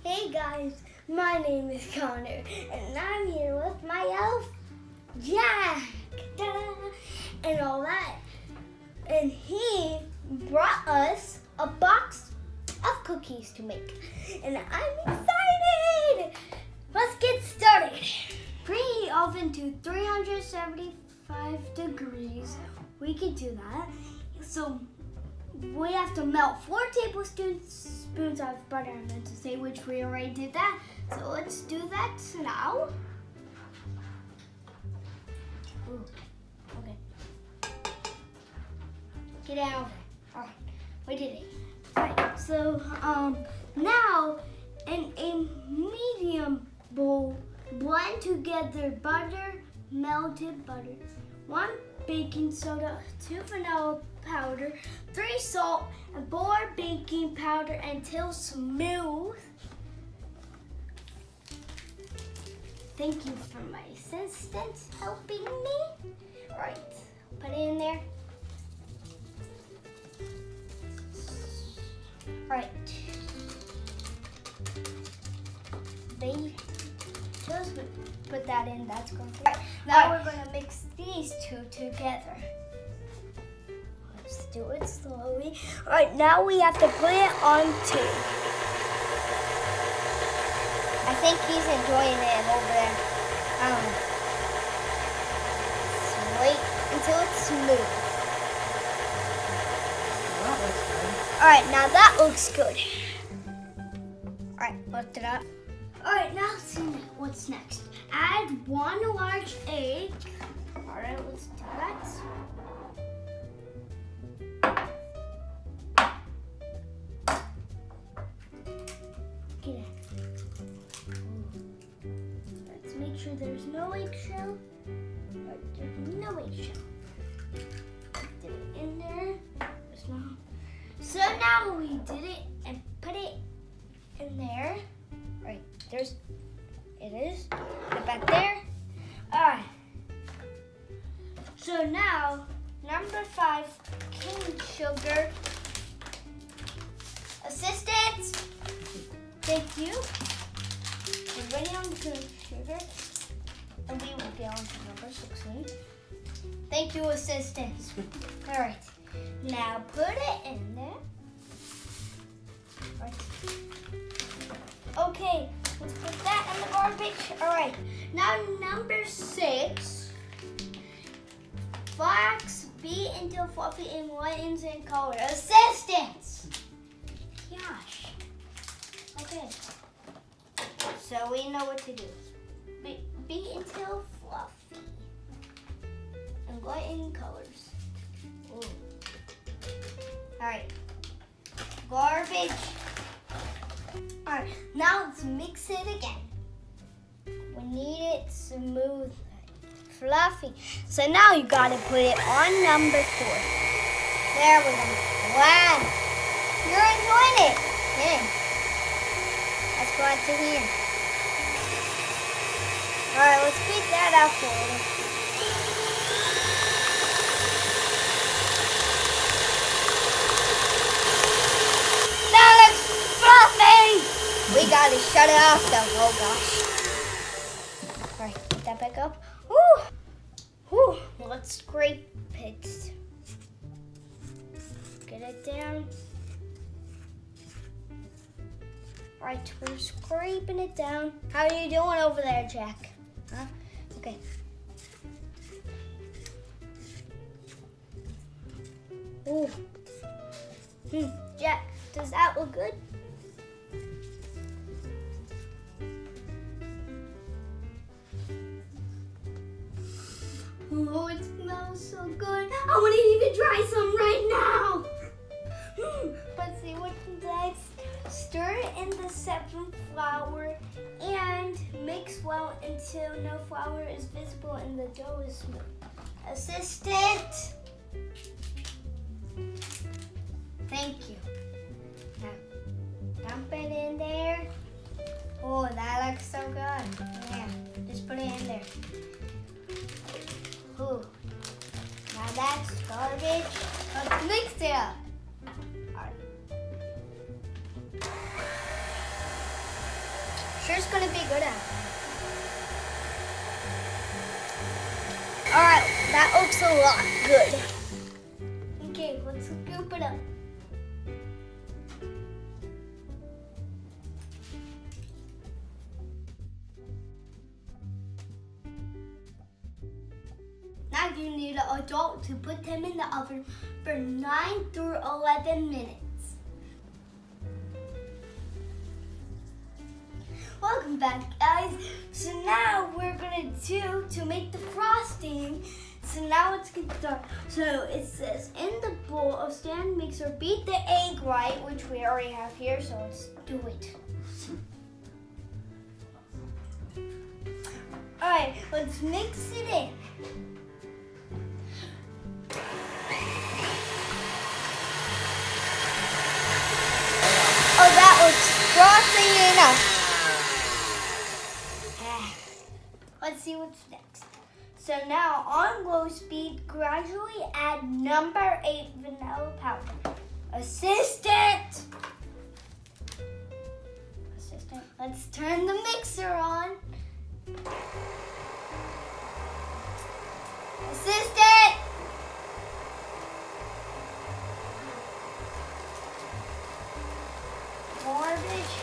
Hey guys, my name is Connor and I'm here with my elf, Jack. Ta-da! And all that. And he brought us a box of cookies to make. And I'm excited! Let's get started. Preheat oven to 375 degrees. We can do that. So we have to melt 4 tablespoons of butter. I meant to say, which we already did that. So let's do that now. Ooh, okay. Get out. All right, we did it. All right, so now in a medium bowl, blend together butter, melted butter, 1 baking soda, 2 vanilla powder, 3 salt, and 4 baking powder until smooth. Thank you for my assistant helping me. All right, put it in there. All right. Just put that in, that's going to. All right, now we're going to mix these two together. Let's do it slowly. All right, now we have to put it on 2. I think he's enjoying it over there. I don't know. Just wait until it's smooth. Well, that looks good. All right, now that looks good. All right, lift it up. All right, now let's see what's next. Add 1 large egg. All right, let's do that. Get it. Let's make sure there's no eggshell. There's no eggshell. Put it in there. There's no. So now we did it and put it in there. All right, it is. Put it back there. All right. So now, number 5, cane sugar. Assistance. Thank you. We're ready on the cane sugar. And we will get on to number 16. Thank you, assistants. All right. Now put it in there. All right. Okay, let's put that in the garbage. All right. Now number 6. Flax beat until fluffy and lightens in color. Assistance. Gosh. Okay. So we know what to do. Beat until fluffy and lighten colors. Ooh. All right. Garbage. All right. Now let's mix it again. We need it smooth, fluffy. So now you gotta put it on number 4. There we go. Wow. You're enjoying it. Hey. That's glad to hear. All right, let's beat that out for you. That looks fluffy. We gotta shut it off though. Oh gosh. All right, put that back up. Woo. Woo. Let's scrape it. Get it down. All right, we're scraping it down. How are you doing over there, Jack? Huh? Okay. Ooh. Jack, does that look good? Oh, it smells so good. I want to even try some right now. Let's see what's next. Stir in the saffron flour and mix well until no flour is visible and the dough is smooth. Assistant. Thank you. Now, dump it in there. Oh, that looks so good. Yeah, just put it in there. Ooh. Now that's garbage. Let's mix it up. All right. Sure it's gonna be good at it. Alright, that looks a lot good. Okay, let's scoop it up. Now you need an adult to put them in the oven for 9 through 11 minutes. Welcome back, guys. So now we're gonna do to make the frosting. So now let's get started. So it says in the bowl of stand mixer, beat the egg white, which we already have here. So let's do it. All right, let's mix it in. Oh, that looks frothy enough. Let's see what's next. So now on low speed, gradually add number 8 vanilla powder. Assistant! Let's turn the mixer on. Assistant! Garbage.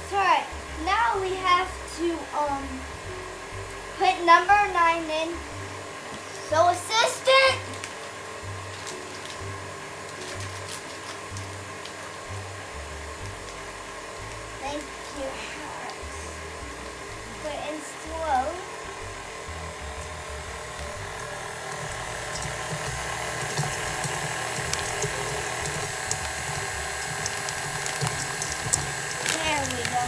It's alright. Now we have to put number 9 in. So assistant! Thank you. Put in slow. There we go.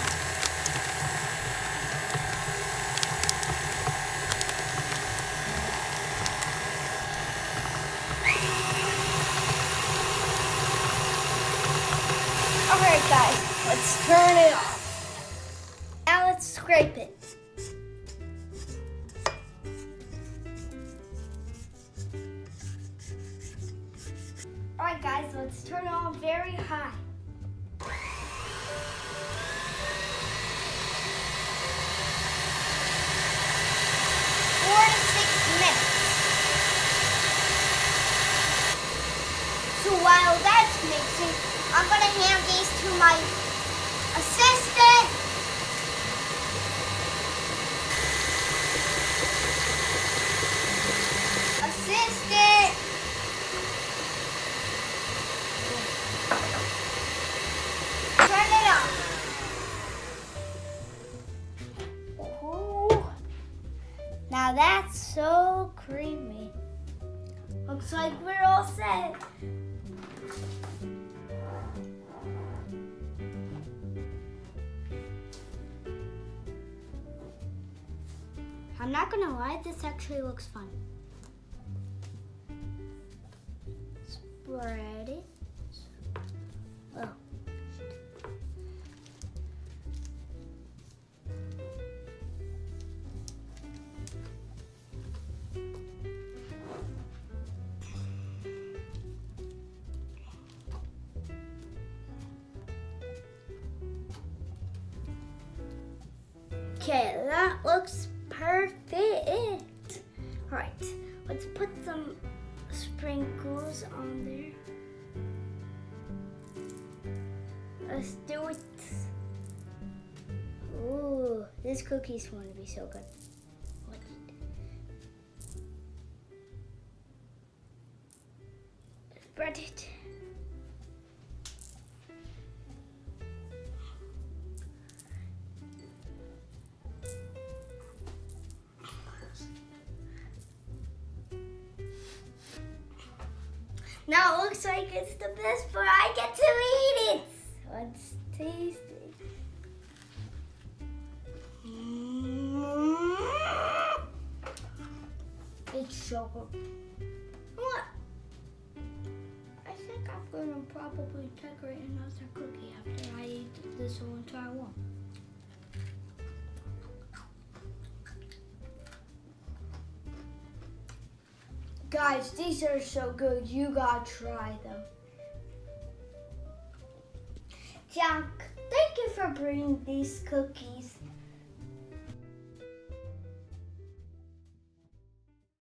Alright guys, let's turn it off. Now let's scrape it. Alright guys, let's turn it on very high. 4 to 6 minutes. So while that's mixing, I'm gonna hand these to my assistant. Assistant. Turn it on. Ooh. Now that's so creamy. Looks like we're all set. I'm not gonna lie, this actually looks fun. Spread it. Oh. Okay, that looks perfect. All right, let's put some sprinkles on there. Let's do it. Ooh, this cookie's going to be so good. Spread it. Now it looks like it's the best, but I get to eat it. Let's taste it. It's so good. What? I think I'm gonna probably decorate another cookie after I eat this whole entire one. Guys, these are so good. You gotta try them. Jack, thank you for bring these cookies